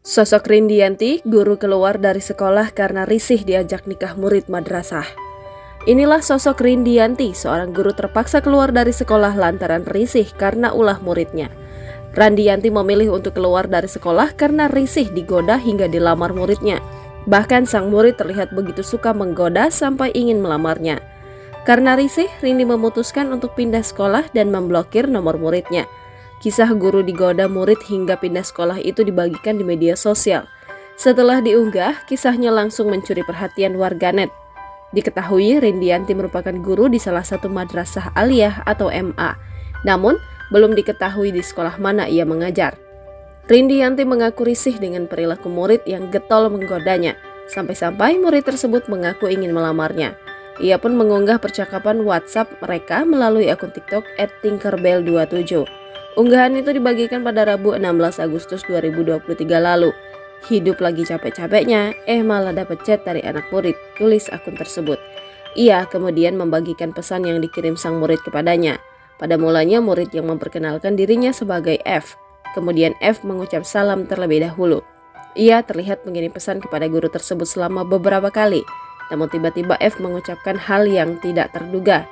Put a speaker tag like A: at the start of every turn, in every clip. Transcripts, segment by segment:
A: Sosok Rindianti, guru keluar dari sekolah karena risih diajak nikah murid madrasah. Inilah sosok Rindianti, seorang guru terpaksa keluar dari sekolah lantaran risih karena ulah muridnya. Randianti memilih untuk keluar dari sekolah karena risih digoda hingga dilamar muridnya. Bahkan sang murid terlihat begitu suka menggoda sampai ingin melamarnya. Karena risih, Rindi memutuskan untuk pindah sekolah dan memblokir nomor muridnya. Kisah guru digoda murid hingga pindah sekolah itu dibagikan di media sosial. Setelah diunggah, kisahnya langsung mencuri perhatian warganet. Diketahui Rindianti merupakan guru di salah satu madrasah aliyah atau MA. Namun, belum diketahui di sekolah mana ia mengajar. Rindianti mengaku risih dengan perilaku murid yang getol menggodanya. Sampai-sampai murid tersebut mengaku ingin melamarnya. Ia pun mengunggah percakapan WhatsApp mereka melalui akun TikTok @tinkerbell27. Unggahan itu dibagikan pada Rabu 16 Agustus 2023 lalu. Hidup lagi capek-capeknya, malah dapat chat dari anak murid, tulis akun tersebut. Ia kemudian membagikan pesan yang dikirim sang murid kepadanya. Pada mulanya murid yang memperkenalkan dirinya sebagai F. Kemudian F mengucap salam terlebih dahulu. Ia terlihat mengirim pesan kepada guru tersebut selama beberapa kali. Namun tiba-tiba F mengucapkan hal yang tidak terduga.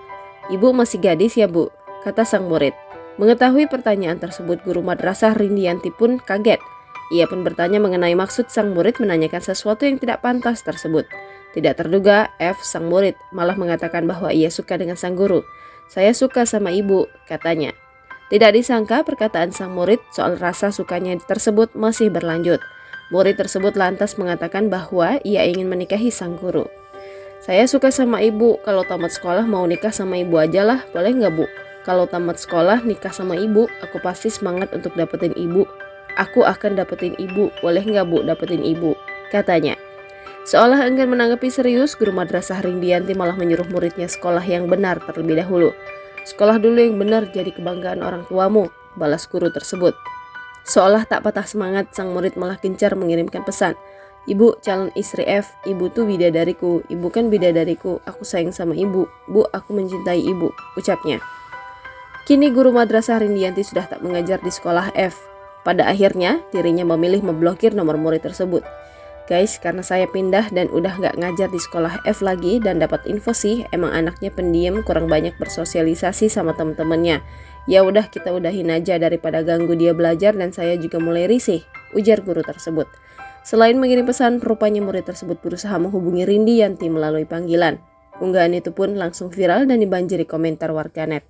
A: "Ibu masih gadis ya, Bu?" kata sang murid. Mengetahui pertanyaan tersebut, guru madrasah Rindianti pun kaget. Ia pun bertanya mengenai maksud sang murid menanyakan sesuatu yang tidak pantas tersebut. Tidak terduga, F, sang murid, malah mengatakan bahwa ia suka dengan sang guru. "Saya suka sama ibu," katanya. Tidak disangka perkataan sang murid soal rasa sukanya tersebut masih berlanjut. Murid tersebut lantas mengatakan bahwa ia ingin menikahi sang guru. "Saya suka sama ibu, kalau tamat sekolah mau nikah sama ibu aja lah, boleh nggak, Bu? Kalau tamat sekolah nikah sama ibu, aku pasti semangat untuk dapetin ibu. Aku akan dapetin ibu, boleh nggak, Bu, dapetin ibu?" katanya. Seolah enggan menanggapi serius, guru madrasah Rindianti malah menyuruh muridnya sekolah yang benar terlebih dahulu. "Sekolah dulu yang benar jadi kebanggaan orang tuamu," balas guru tersebut. Seolah tak patah semangat, sang murid malah gencar mengirimkan pesan. "Ibu calon istri F, ibu tuh bidadariku, ibu kan bidadariku, aku sayang sama ibu, Bu, aku mencintai ibu," ucapnya. Kini guru madrasah Rindianti sudah tak mengajar di sekolah F. Pada akhirnya, dirinya memilih memblokir nomor murid tersebut. "Guys, karena saya pindah dan udah gak ngajar di sekolah F lagi dan dapat info sih, emang anaknya pendiam, kurang banyak bersosialisasi sama temen-temennya. Ya udah kita udahin aja daripada ganggu dia belajar dan saya juga mulai risih," ujar guru tersebut. Selain mengirim pesan, rupanya murid tersebut berusaha menghubungi Rindianti melalui panggilan. Unggahan itu pun langsung viral dan dibanjiri komentar warganet.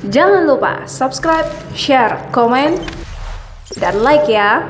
B: Jangan lupa subscribe, share, komen, dan like ya.